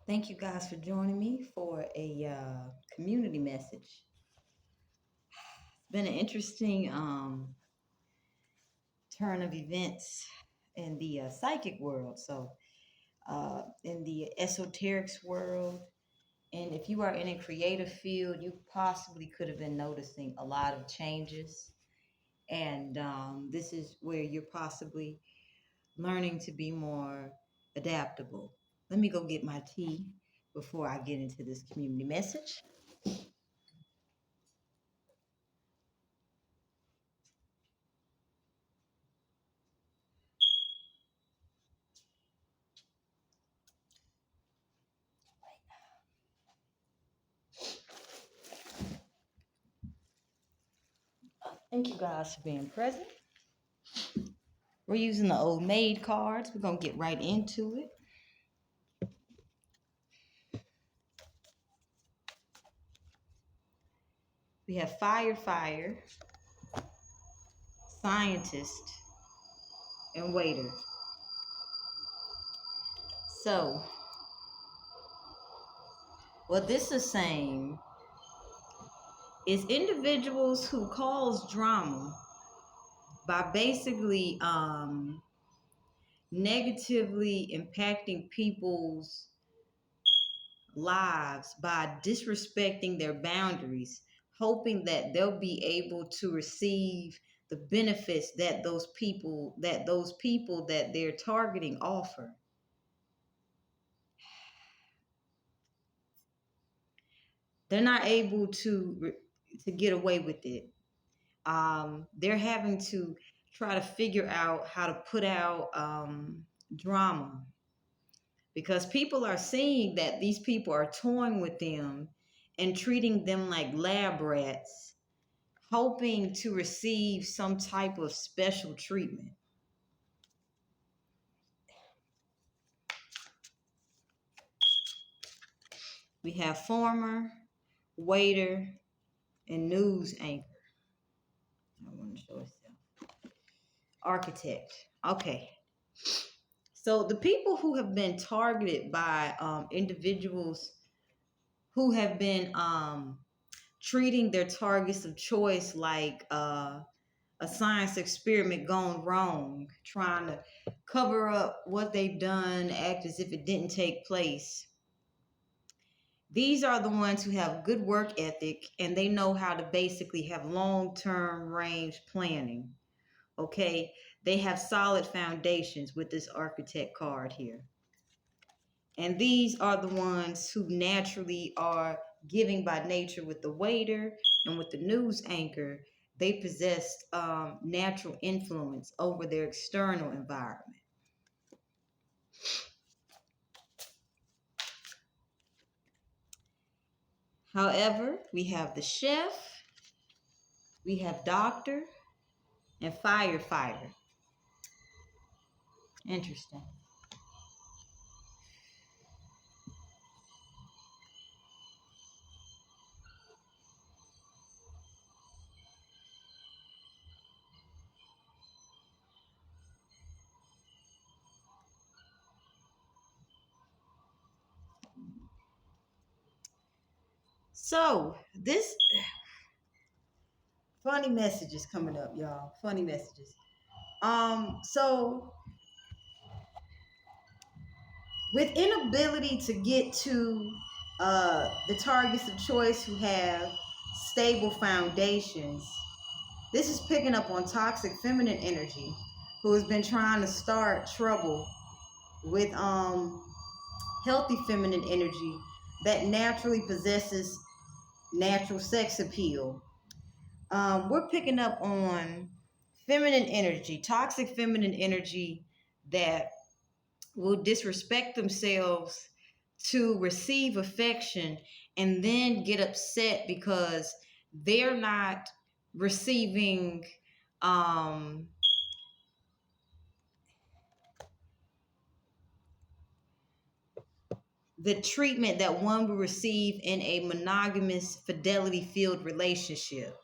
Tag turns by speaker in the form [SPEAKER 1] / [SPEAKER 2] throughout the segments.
[SPEAKER 1] Thank you guys for joining me for a community message. It's been an interesting turn of events in the psychic world. In the esoterics world, and if you are in a creative field, you possibly could have been noticing a lot of changes. And this is where you're possibly learning to be more adaptable. Let me go get my tea before I get into this community message. Thank you guys for being present. We're using the old maid cards. We're going to get right into it. We have firefighter, scientist, and waiter. So, what this is saying is individuals who cause drama by basically negatively impacting people's lives by disrespecting their boundaries, hoping that they'll be able to receive the benefits that those people that they're targeting offer. They're not able to get away with it. They're having to try to figure out how to put out drama because people are seeing that these people are toying with them and treating them like lab rats, hoping to receive some type of special treatment. We have former, waiter, and news anchor. I want to show itself. Architect. Okay. So the people who have been targeted by individuals who have been treating their targets of choice like a science experiment gone wrong, trying to cover up what they've done, act as if it didn't take place. These are the ones who have good work ethic and they know how to basically have long-term range planning. Okay, they have solid foundations with this architect card here. And these are the ones who naturally are giving by nature with the waiter and with the news anchor. They possess natural influence over their external environment. However, we have the chef, we have doctor, and firefighter. Interesting. So this funny messages coming up, y'all. Funny messages. So with inability to get to the targets of choice who have stable foundations, this is picking up on toxic feminine energy, who has been trying to start trouble with healthy feminine energy that naturally possesses natural sex appeal. We're picking up on feminine energy, toxic feminine energy that will disrespect themselves to receive affection and then get upset because they're not receiving um, the treatment that one would receive in a monogamous, fidelity filled relationship.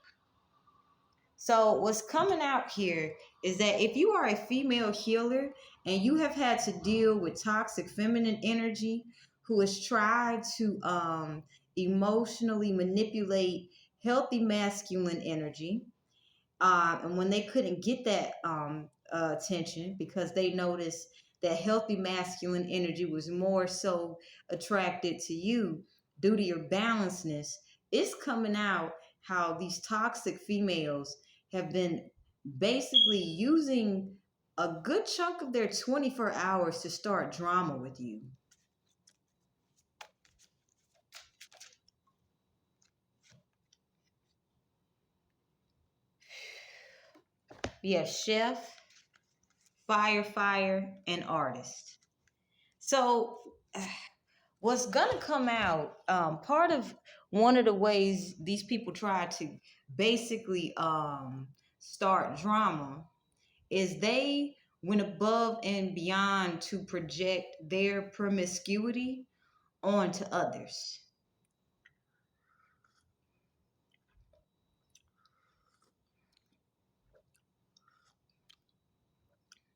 [SPEAKER 1] So what's coming out here is that if you are a female healer and you have had to deal with toxic feminine energy who has tried to emotionally manipulate healthy masculine energy. And when they couldn't get that attention because they noticed that healthy masculine energy was more so attracted to you due to your balancedness, it's coming out how these toxic females have been basically using a good chunk of their 24 hours to start drama with you. We have chef, firefighter, and artist. So what's gonna come out, part of one of the ways these people try to basically start drama is they went above and beyond to project their promiscuity onto others.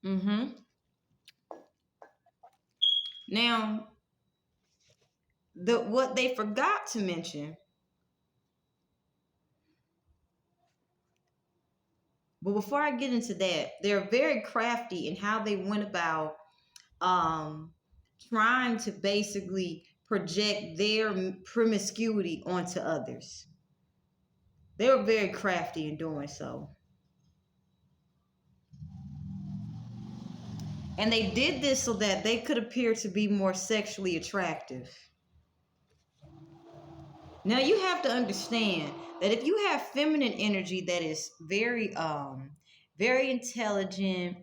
[SPEAKER 1] Mm-hmm. Now, what they forgot to mention, but before I get into that, they're very crafty in how they went about um, trying to basically project their promiscuity onto others. They were very crafty in doing so. And they did this so that they could appear to be more sexually attractive. Now you have to understand that if you have feminine energy that is very intelligent,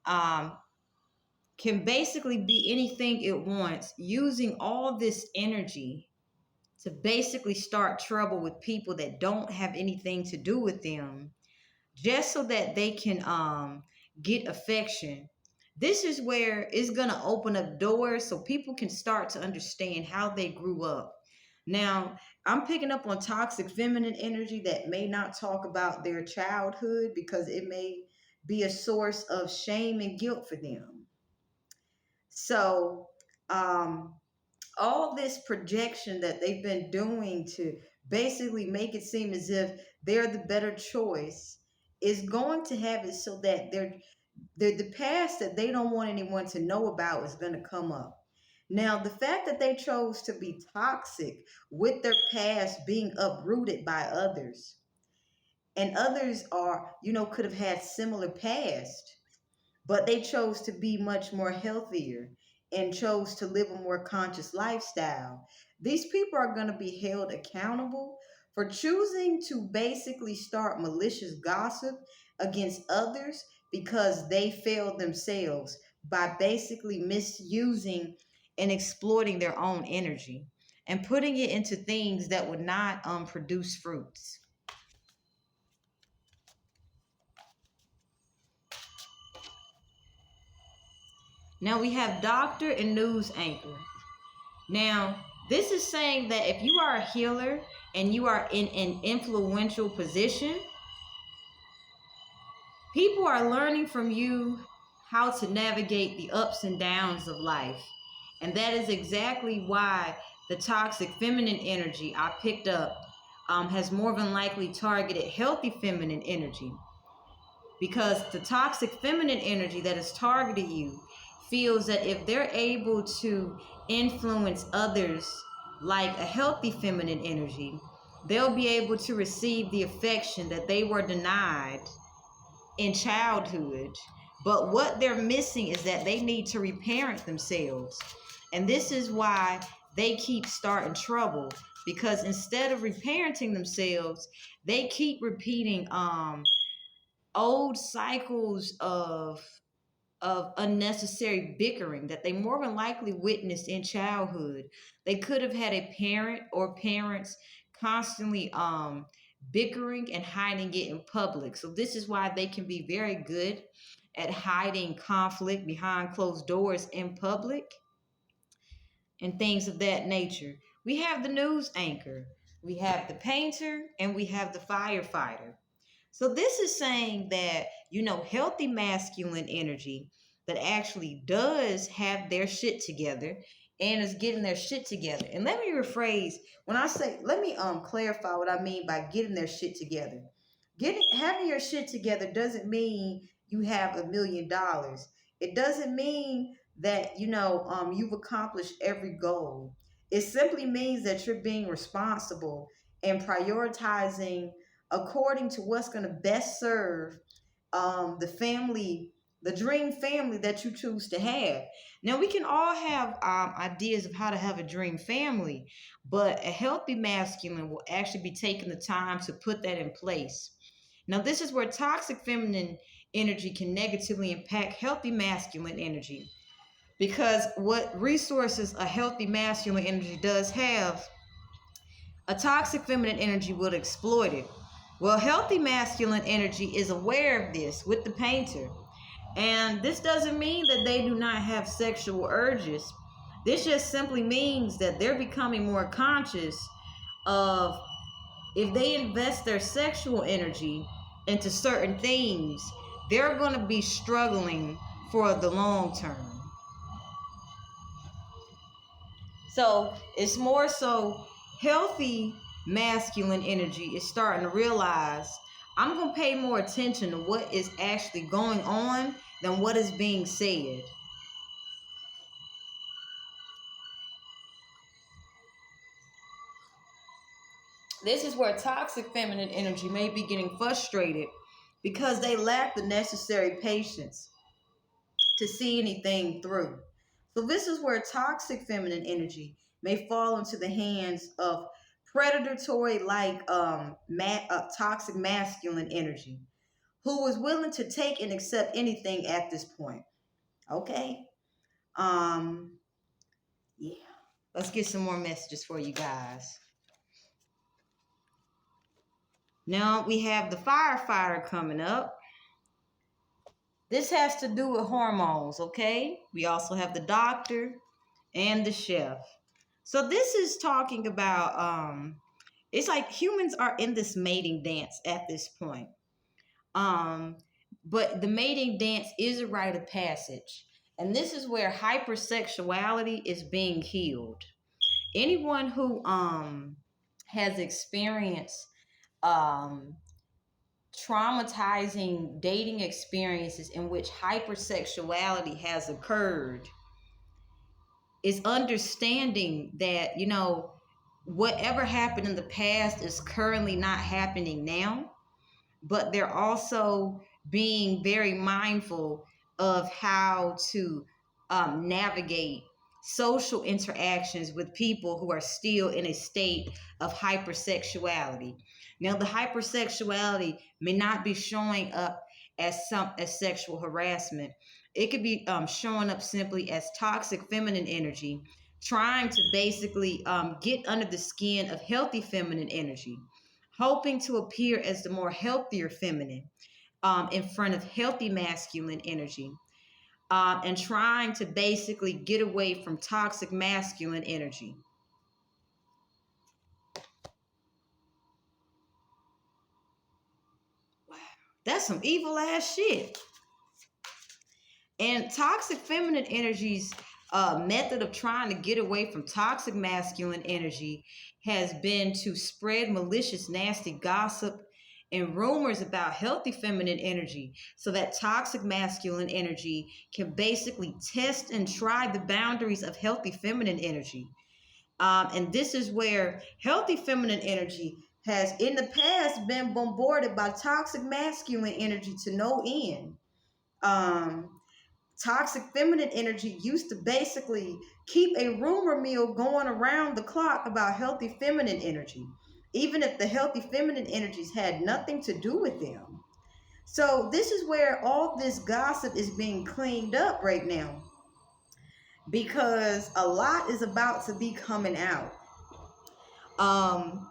[SPEAKER 1] um, can basically be anything it wants, using all this energy to basically start trouble with people that don't have anything to do with them, just so that they can get affection. This is where it's gonna open up doors so people can start to understand how they grew up. Now, I'm picking up on toxic feminine energy that may not talk about their childhood because it may be a source of shame and guilt for them. So, um, all this projection that they've been doing to basically make it seem as if they're the better choice is going to have it so that the past that they don't want anyone to know about is going to come up. Now, the fact that they chose to be toxic with their past being uprooted by others, and others are, could have had similar past, but they chose to be much more healthier and chose to live a more conscious lifestyle. These people are going to be held accountable for choosing to basically start malicious gossip against others because they failed themselves by basically misusing and exploiting their own energy and putting it into things that would not produce fruits. Now we have doctor and news anchor. Now, this is saying that if you are a healer and you are in an influential position, people are learning from you how to navigate the ups and downs of life. And that is exactly why the toxic feminine energy I picked up has more than likely targeted healthy feminine energy. Because the toxic feminine energy that has targeted you feels that if they're able to influence others like a healthy feminine energy, they'll be able to receive the affection that they were denied in childhood. But what they're missing is that they need to reparent themselves. And this is why they keep starting trouble, because instead of reparenting themselves, they keep repeating old cycles of unnecessary bickering that they more than likely witnessed in childhood. They could have had a parent or parents constantly bickering and hiding it in public. So this is why they can be very good at hiding conflict behind closed doors in public and things of that nature. We have the news anchor, we have the painter, and we have the firefighter. So this is saying that, healthy masculine energy that actually does have their shit together and is getting their shit together. And let me rephrase when I say, let me clarify what I mean by getting their shit together. Having your shit together doesn't mean you have $1 million. It doesn't mean that you've accomplished every goal. It simply means that you're being responsible and prioritizing according to what's going to best serve the family, the dream family that you choose to have. Now, we can all have ideas of how to have a dream family, but a healthy masculine will actually be taking the time to put that in place. Now, this is where toxic feminine energy can negatively impact healthy masculine energy, because what resources a healthy masculine energy does have, a toxic feminine energy would exploit it. Well, healthy masculine energy is aware of this with the painter. And this doesn't mean that they do not have sexual urges. This just simply means that they're becoming more conscious of, if they invest their sexual energy into certain things, they're going to be struggling for the long term. So it's more so healthy masculine energy is starting to realize, I'm going to pay more attention to what is actually going on than what is being said. This is where toxic feminine energy may be getting frustrated because they lack the necessary patience to see anything through. So this is where toxic feminine energy may fall into the hands of predatory like toxic masculine energy, who is willing to take and accept anything at this point. Okay. Um yeah. Let's get some more messages for you guys. Now we have the firefighter coming up. This has to do with hormones, okay? We also have the doctor and the chef. So this is talking about it's like humans are in this mating dance at this point. But the mating dance is a rite of passage. And this is where hypersexuality is being healed. Anyone who has experienced um traumatizing dating experiences in which hypersexuality has occurred is understanding that, whatever happened in the past is currently not happening now, but they're also being very mindful of how to navigate social interactions with people who are still in a state of hypersexuality. Now, the hypersexuality may not be showing up as sexual harassment. It could be showing up simply as toxic feminine energy, trying to basically get under the skin of healthy feminine energy, hoping to appear as the more healthier feminine in front of healthy masculine energy, and trying to basically get away from toxic masculine energy. Wow, that's some evil ass shit. And toxic feminine energy's method of trying to get away from toxic masculine energy has been to spread malicious, nasty gossip and rumors about healthy feminine energy, so that toxic masculine energy can basically test and try the boundaries of healthy feminine energy. And this is where healthy feminine energy has in the past been bombarded by toxic masculine energy to no end. Um, Toxic feminine energy used to basically keep a rumor mill going around the clock about healthy feminine energy, even if the healthy feminine energies had nothing to do with them. So this is where all this gossip is being cleaned up right now, because a lot is about to be coming out. Um,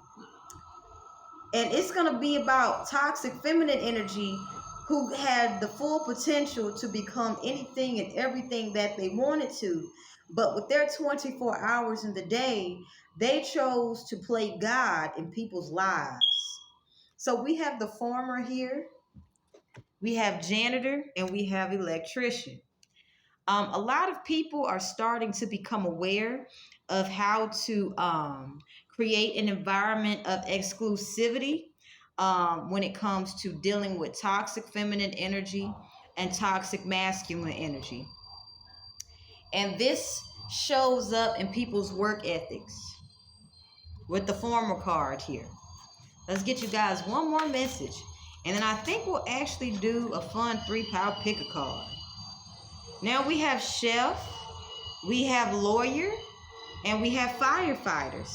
[SPEAKER 1] and it's going to be about toxic feminine energy who had the full potential to become anything and everything that they wanted to, but with their 24 hours in the day, they chose to play God in people's lives. So we have the farmer here, we have janitor, and we have electrician. A lot of people are starting to become aware of how to create an environment of exclusivity when it comes to dealing with toxic feminine energy and toxic masculine energy. And this shows up in people's work ethics with the former card here. Let's get you guys one more message. And then I think we'll actually do a fun 3-power pick a card. Now we have chef, we have lawyer, and we have firefighters.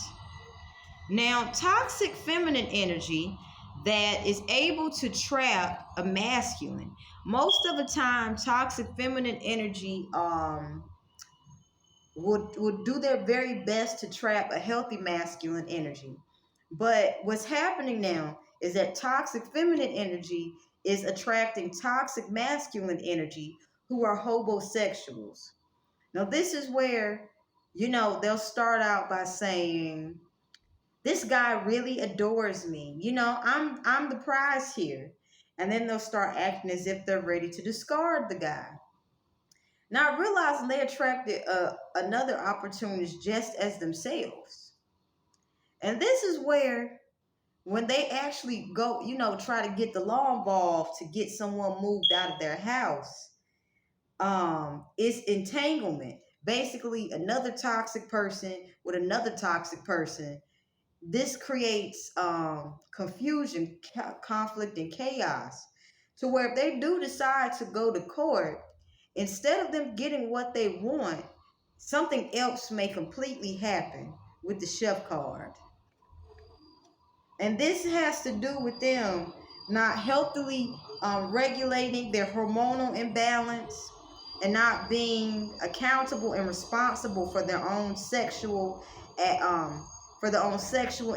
[SPEAKER 1] Now, toxic feminine energy that is able to trap a masculine. Most of the time, toxic feminine energy would do their very best to trap a healthy masculine energy. But what's happening now is that toxic feminine energy is attracting toxic masculine energy who are hobosexuals. Now, this is where, they'll start out by saying, this guy really adores me. I'm the prize here. And then they'll start acting as if they're ready to discard the guy. Not realizing they attracted another opportunist just as themselves. And this is where, when they actually go, try to get the law involved to get someone moved out of their house, it's entanglement. Basically, another toxic person with another toxic person. This creates confusion, conflict, and chaos. To where if they do decide to go to court, instead of them getting what they want, something else may completely happen with the chef card. And this has to do with them not healthily regulating their hormonal imbalance and not being accountable and responsible for their own sexual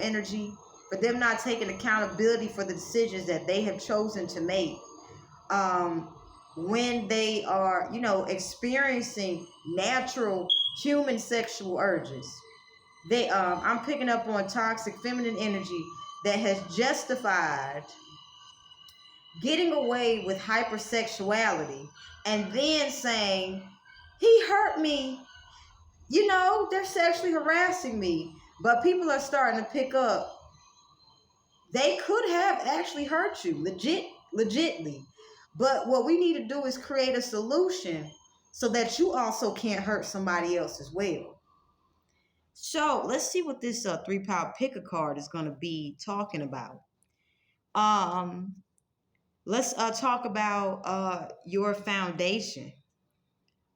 [SPEAKER 1] energy, for them not taking accountability for the decisions that they have chosen to make. When they are, experiencing natural human sexual urges. I'm picking up on toxic feminine energy that has justified getting away with hypersexuality and then saying, he hurt me. They're sexually harassing me. But people are starting to pick up, they could have actually hurt you, legitly. But what we need to do is create a solution so that you also can't hurt somebody else as well. So let's see what this 3-power picker card is going to be talking about. Let's talk about your foundation.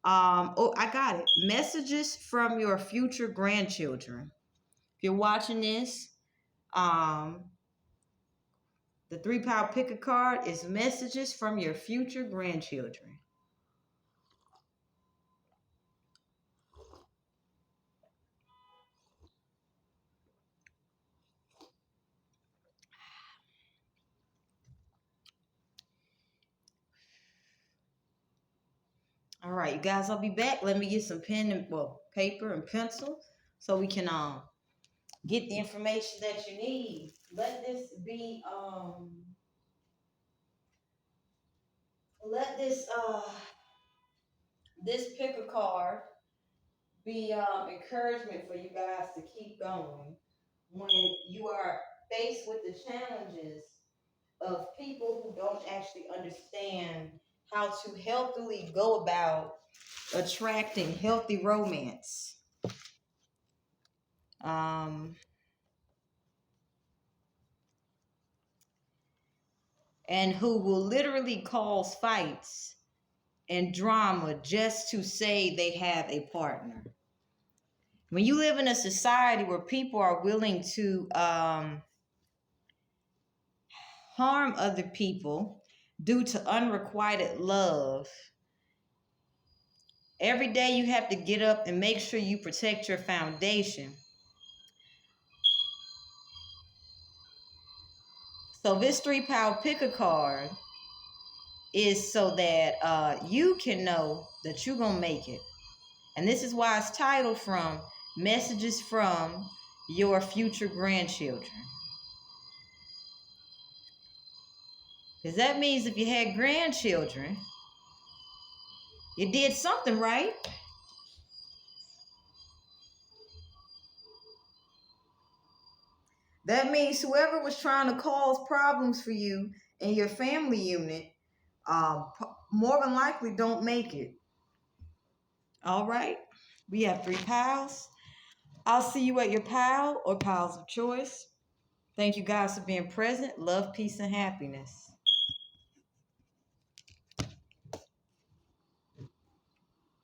[SPEAKER 1] I got it. Messages from your future grandchildren. If you're watching this, the 3-power picker card is messages from your future grandchildren. All right, you guys, I'll be back. Let me get some paper and pencil so we can get the information that you need. Let this be this picker card be encouragement for you guys to keep going when you are faced with the challenges of people who don't actually understand how to healthily go about attracting healthy romance. And who will literally cause fights and drama just to say they have a partner. When you live in a society where people are willing to harm other people due to unrequited love, every day you have to get up and make sure you protect your foundation. So this 3-power picker card is so that you can know that you're going to make it. And this is why it's titled from Messages from Your Future Grandchildren. Because that means if you had grandchildren, You did something right. That means whoever was trying to cause problems for you in your family unit, more than likely don't make it. All right. We have 3 piles. I'll see you at your pile or piles of choice. Thank you guys for being present. Love, peace, and happiness.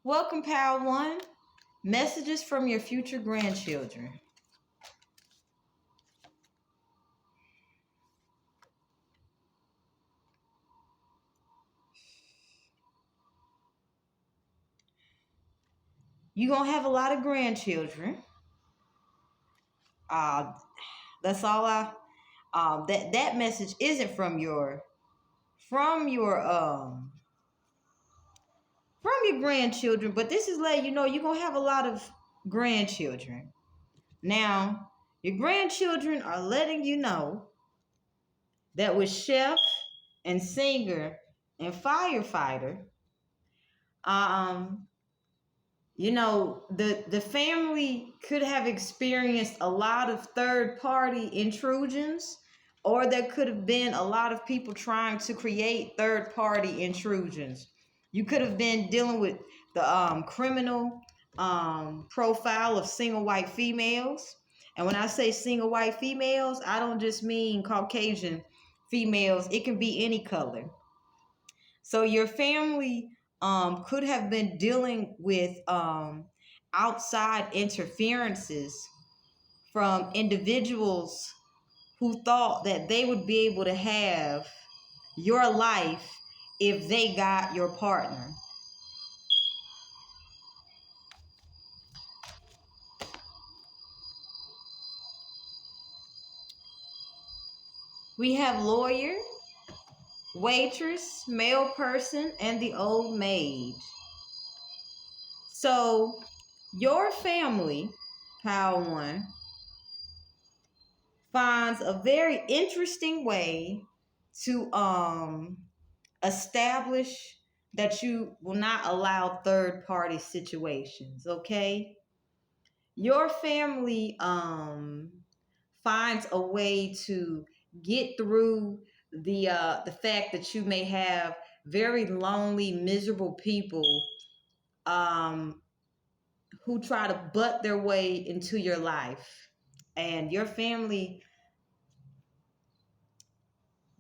[SPEAKER 1] Welcome, pile 1. Messages from your future grandchildren. You're going to have a lot of grandchildren. That's all that message isn't from your grandchildren, but this is letting you know you're going to have a lot of grandchildren. Now, your grandchildren are letting you know that with chef and singer and firefighter, the family could have experienced a lot of third-party intrusions, or there could have been a lot of people trying to create third-party intrusions. You could have been dealing with the criminal profile of single white females. And when I say single white females, I don't just mean Caucasian females. It can be any color. So your family could have been dealing with outside interferences from individuals who thought that they would be able to have your life if they got your partner. We have lawyer, waitress, male person, and the old maid. So your family, pile 1, finds a very interesting way to establish that you will not allow third party situations. Okay, your family finds a way to get through the fact that you may have very lonely, miserable people who try to butt their way into your life, and your family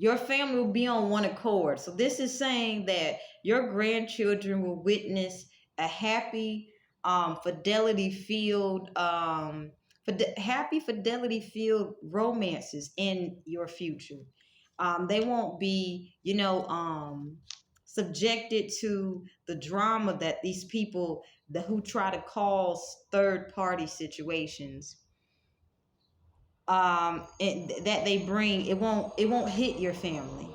[SPEAKER 1] will be on one accord. So this is saying that your grandchildren will witness a happy, fidelity-filled, romances in your future. They won't be, subjected to the drama that these people who try to cause third-party situations that they bring. It won't hit your family.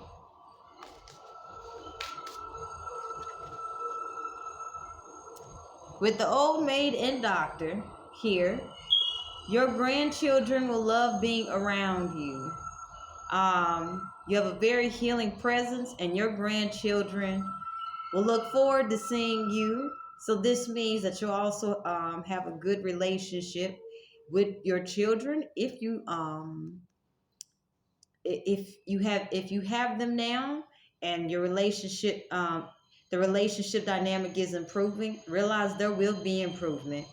[SPEAKER 1] With the old maid and doctor here, your grandchildren will love being around you. You have a very healing presence, and your grandchildren will look forward to seeing you. So this means that you'll also have a good relationship with your children if you have them now, and your relationship the relationship dynamic is improving. Realize there will be improvement,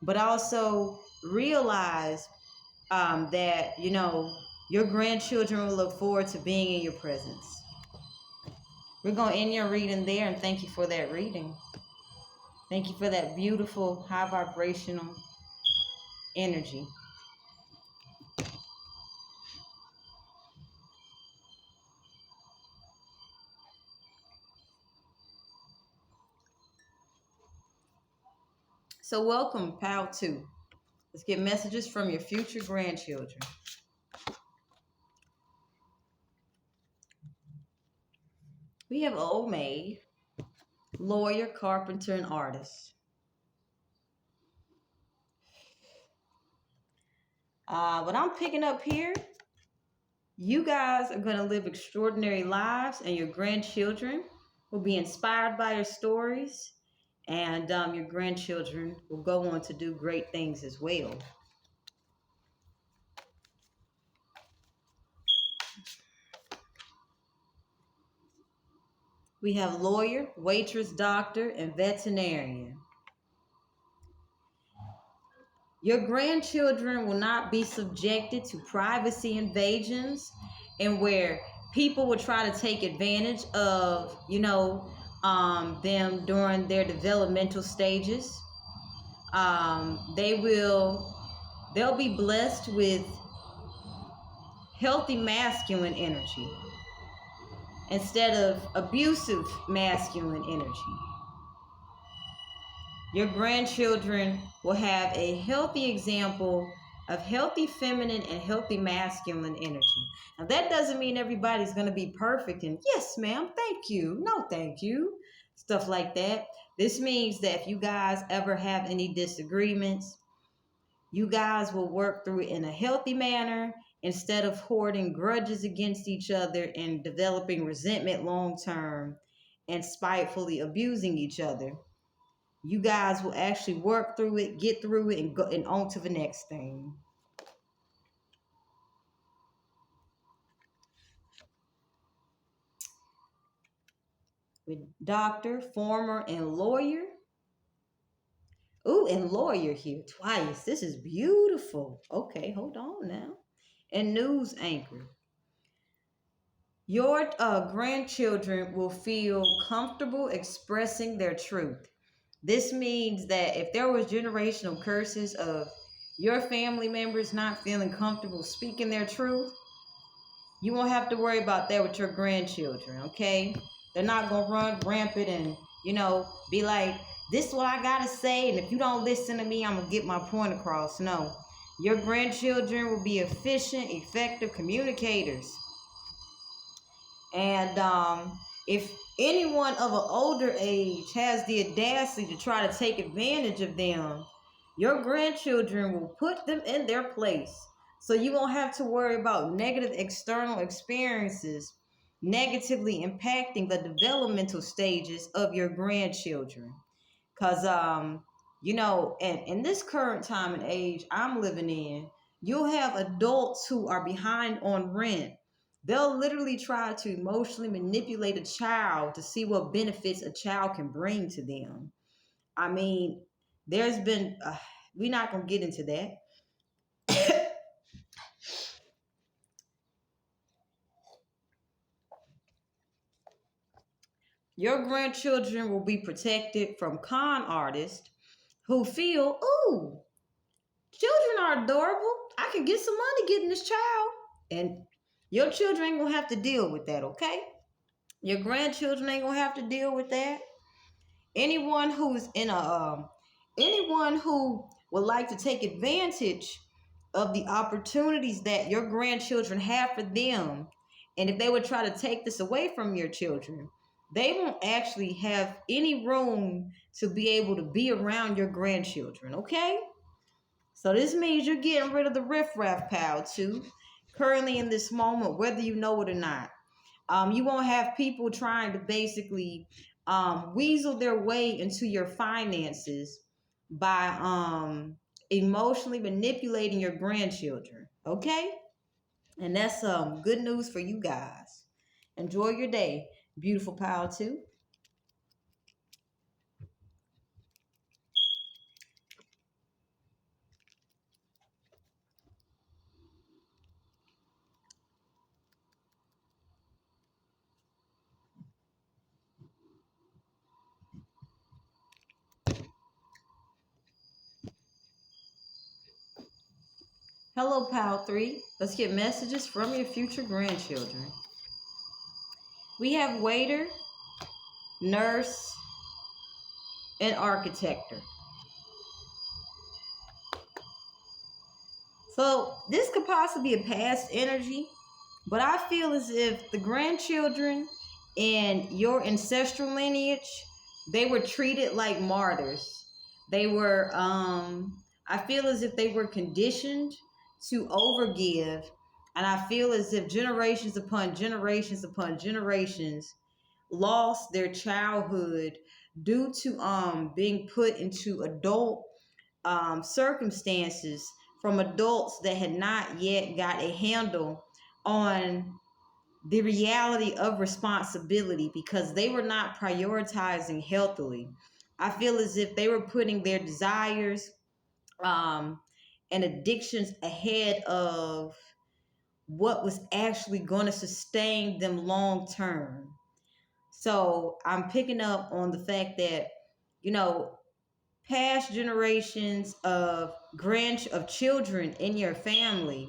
[SPEAKER 1] but also realize that your grandchildren will look forward to being in your presence. We're going to end your reading there, and thank you for that reading. Thank you for that beautiful high vibrational energy. So welcome, pal 2. Let's get messages from your future grandchildren. We have old maid, lawyer, carpenter, and artist. What I'm picking up here, you guys are going to live extraordinary lives, and your grandchildren will be inspired by your stories, and your grandchildren will go on to do great things as well. We have lawyer, waitress, doctor, and veterinarian. Your grandchildren will not be subjected to privacy invasions and where people will try to take advantage of, them during their developmental stages. They'll be blessed with healthy masculine energy instead of abusive masculine energy. Your grandchildren will have a healthy example of healthy feminine and healthy masculine energy. Now, that doesn't mean everybody's going to be perfect and, yes, ma'am, thank you, no, thank you, stuff like that. This means that if you guys ever have any disagreements, you guys will work through it in a healthy manner instead of hoarding grudges against each other and developing resentment long term and spitefully abusing each other. You guys will actually work through it, get through it, and go and on to the next thing. With doctor, former, and lawyer. Ooh, and lawyer here twice. This is beautiful. Okay, hold on now. And news anchor. Your grandchildren will feel comfortable expressing their truth. This means that if there was generational curses of your family members not feeling comfortable speaking their truth, you won't have to worry about that with your grandchildren, okay? They're not going to run rampant and, be like, this is what I got to say, and if you don't listen to me, I'm going to get my point across. No. Your grandchildren will be efficient, effective communicators. And if anyone of an older age has the audacity to try to take advantage of them, your grandchildren will put them in their place. So you won't have to worry about negative external experiences negatively impacting the developmental stages of your grandchildren. Because, and in this current time and age I'm living in, you'll have adults who are behind on rent. They'll literally try to emotionally manipulate a child to see what benefits a child can bring to them. I mean, there's been, we're not going to get into that. Your grandchildren will be protected from con artists who feel, ooh, children are adorable. I can get some money getting this child. And your children ain't going to have to deal with that, okay? Your grandchildren ain't going to have to deal with that. Anyone who's anyone who would like to take advantage of the opportunities that your grandchildren have for them, and if they would try to take this away from your children, they won't actually have any room to be able to be around your grandchildren, okay? So this means you're getting rid of the riffraff pile too, currently in this moment, whether you know it or not. You won't have people trying to basically weasel their way into your finances by emotionally manipulating your grandchildren. Okay? And that's good news for you guys. Enjoy your day. Beautiful pile too. Hello, pile 3. Let's get messages from your future grandchildren. We have waiter, nurse, and architector. So this could possibly be a past energy, but I feel as if the grandchildren in your ancestral lineage, they were treated like martyrs. They were, I feel as if they were conditioned to overgive. And I feel as if generations upon generations upon generations, lost their childhood due to being put into adult circumstances from adults that had not yet got a handle on the reality of responsibility because they were not prioritizing healthily. I feel as if they were putting their desires um, and addictions ahead of what was actually going to sustain them long term. So I'm picking up on the fact that, you know, past generations of children in your family,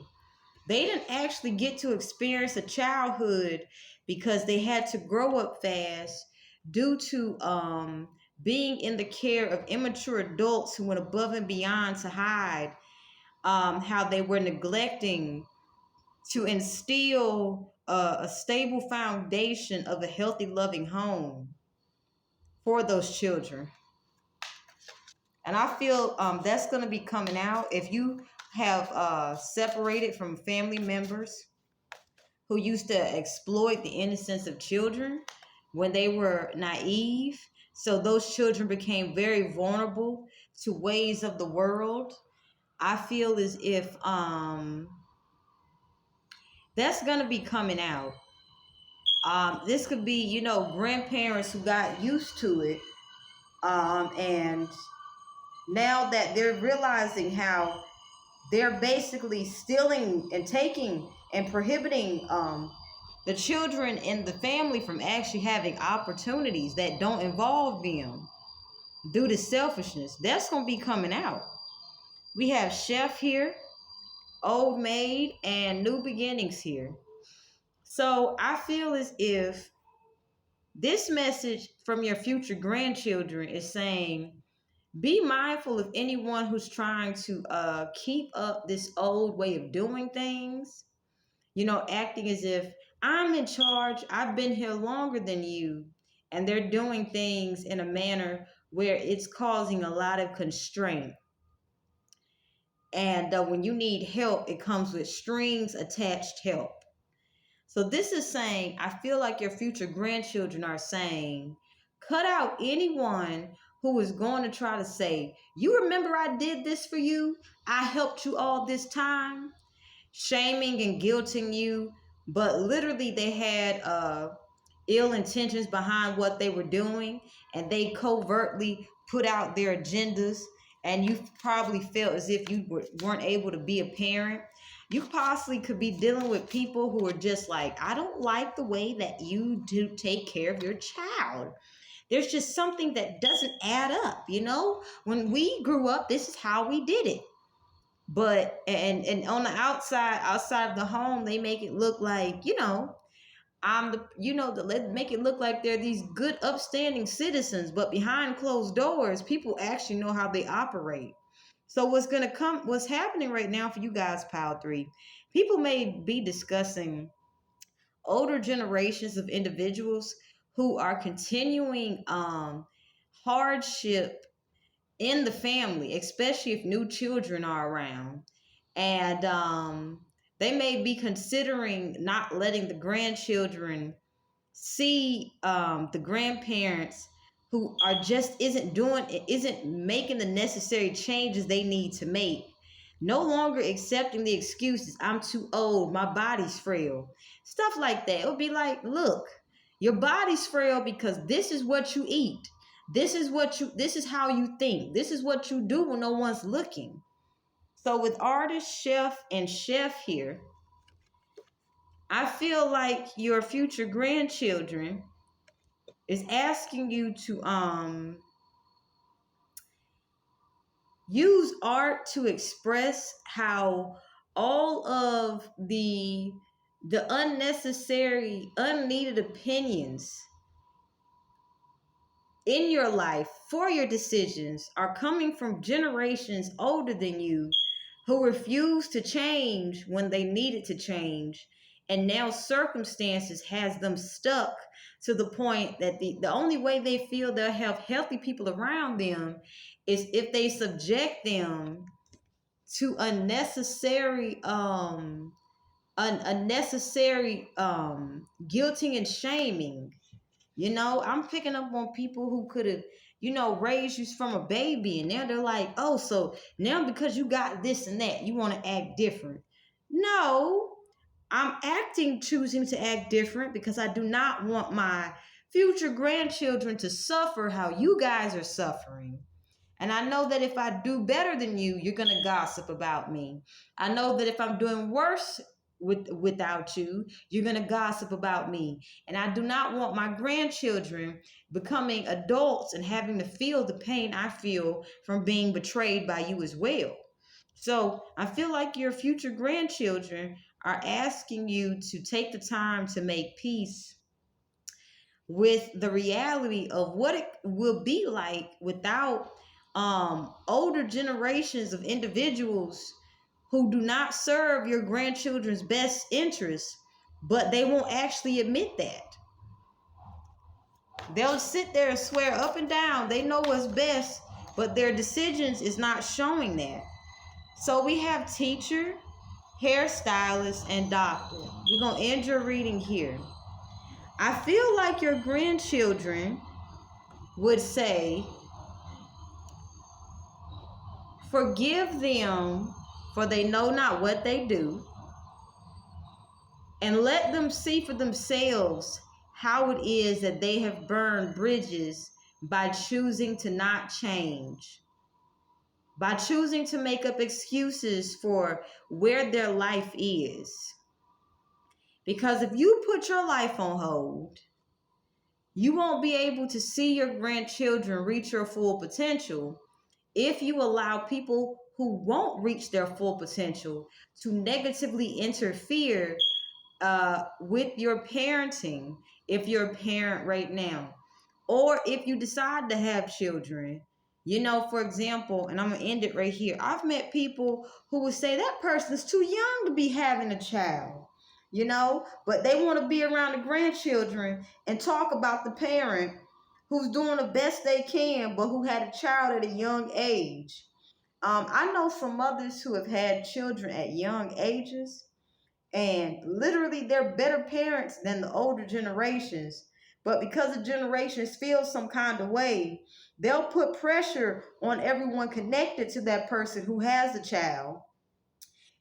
[SPEAKER 1] they didn't actually get to experience a childhood because they had to grow up fast due to being in the care of immature adults who went above and beyond to hide how they were neglecting to instill a stable foundation of a healthy, loving home for those children. And I feel that's going to be coming out if you have separated from family members who used to exploit the innocence of children when they were naive. So those children became very vulnerable to ways of the world. I feel as if that's going to be coming out. This could be, you know, grandparents who got used to it. And now that they're realizing how they're basically stealing and taking and prohibiting the children in the family from actually having opportunities that don't involve them due to selfishness. That's going to be coming out. We have Chef here, Old Maid, and New Beginnings here. So I feel as if this message from your future grandchildren is saying, be mindful of anyone who's trying to keep up this old way of doing things, you know, acting as if I'm in charge, I've been here longer than you, and they're doing things in a manner where it's causing a lot of constraint. And when you need help, it comes with strings attached help. So this is saying, I feel like your future grandchildren are saying, cut out anyone who is going to try to say, you remember I did this for you? I helped you all this time, shaming and guilting you, but literally they had ill intentions behind what they were doing, and they covertly put out their agendas, and you probably felt as if you weren't able to be a parent. You possibly could be dealing with people who are just like, I don't like the way that you do take care of your child. There's just something that doesn't add up, you know? When we grew up, this is how we did it. But and on the outside of the home, they make it look like, you know, I'm the, you know, let make it look like they're these good upstanding citizens, but behind closed doors, people actually know how they operate. So what's happening right now for you guys, Pile 3, people may be discussing older generations of individuals who are continuing hardship in the family, especially if new children are around. And they may be considering not letting the grandchildren see the grandparents who are just isn't making the necessary changes they need to make, no longer accepting the excuses, I'm too old, my body's frail, stuff like that. It would be like, look, your body's frail because this is what you eat, this is how you think, this is what you do when no one's looking. So with artist, chef, and chef here, I feel like your future grandchildren is asking you to use art to express how all of the unnecessary, unneeded opinions in your life for your decisions are coming from generations older than you who refused to change when they needed to change, and now circumstances has them stuck to the point that the only way they feel they'll have healthy people around them is if they subject them to unnecessary guilting and shaming You know, I'm picking up on people who could have, raised you from a baby, and now they're like, oh, so now because you got this and that, you want to act different. No, I'm choosing to act different because I do not want my future grandchildren to suffer how you guys are suffering. And I know that if I do better than you, you're going to gossip about me. I know that if I'm doing worse without you, you're going to gossip about me. And I do not want my grandchildren becoming adults and having to feel the pain I feel from being betrayed by you as well. So I feel like your future grandchildren are asking you to take the time to make peace with the reality of what it will be like without older generations of individuals who do not serve your grandchildren's best interests, but they won't actually admit that. They'll sit there and swear up and down they know what's best, but their decisions is not showing that. So we have teacher, hairstylist, and doctor. We're going to end your reading here. I feel like your grandchildren would say, forgive them, for they know not what they do, and let them see for themselves how it is that they have burned bridges by choosing to not change, by choosing to make up excuses for where their life is. Because if you put your life on hold, you won't be able to see your grandchildren reach your full potential if you allow people who won't reach their full potential to negatively interfere with your parenting, if you're a parent right now, or if you decide to have children. For example, and I'm going to end it right here. I've met people who would say that person's too young to be having a child, but they want to be around the grandchildren and talk about the parent who's doing the best they can, but who had a child at a young age. I know some mothers who have had children at young ages, and literally they're better parents than the older generations. But because the generations feel some kind of way, they'll put pressure on everyone connected to that person who has a child.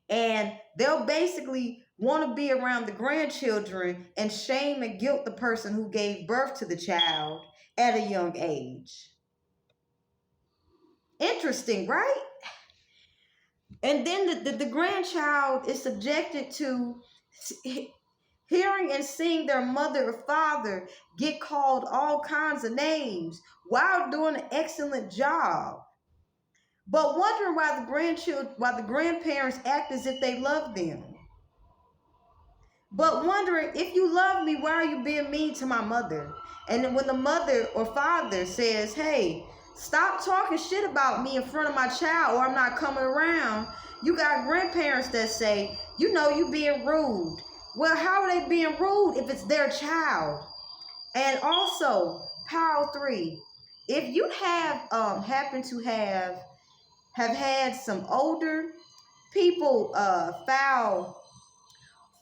[SPEAKER 1] And they'll basically want to be around the grandchildren and shame and guilt the person who gave birth to the child at a young age. Interesting, right? And then the grandchild is subjected to hearing and seeing their mother or father get called all kinds of names while doing an excellent job, but wondering why the grandparents act as if they love them. But wondering, if you love me, why are you being mean to my mother? And then when the mother or father says, hey, stop talking shit about me in front of my child or I'm not coming around, you got grandparents that say, you being rude. Well, how are they being rude if it's their child? And also, Pile 3, if you have happen to have had some older people file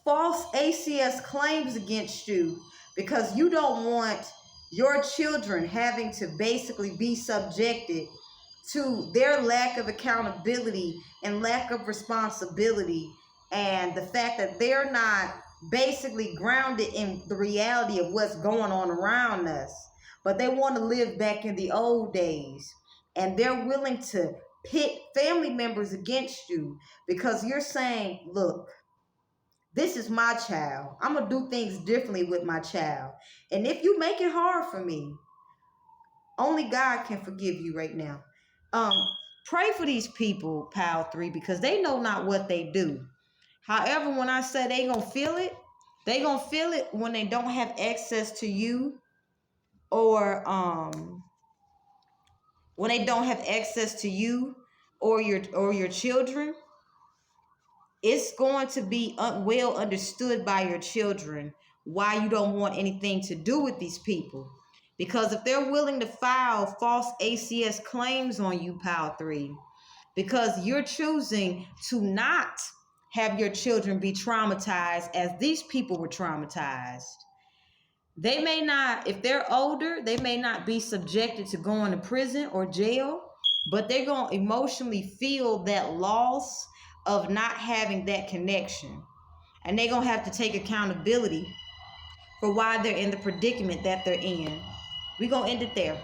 [SPEAKER 1] false ACS claims against you because you don't want your children having to basically be subjected to their lack of accountability and lack of responsibility, and the fact that they're not basically grounded in the reality of what's going on around us, but they want to live back in the old days, and they're willing to pit family members against you because you're saying, look, this is my child. I'm going to do things differently with my child. And if you make it hard for me, only God can forgive you right now. Pray for these people, Pile 3, because they know not what they do. However, when I say they going to feel it, they going to feel it when they don't have access to you, or when they don't have access to you or your children. It's going to be well understood by your children why you don't want anything to do with these people. Because if they're willing to file false ACS claims on you, Pile 3, because you're choosing to not have your children be traumatized as these people were traumatized, They may not, if they're older, they may not be subjected to going to prison or jail, but they're going to emotionally feel that loss of not having that connection. And they're going to have to take accountability for why they're in the predicament that they're in. We're going to end it there.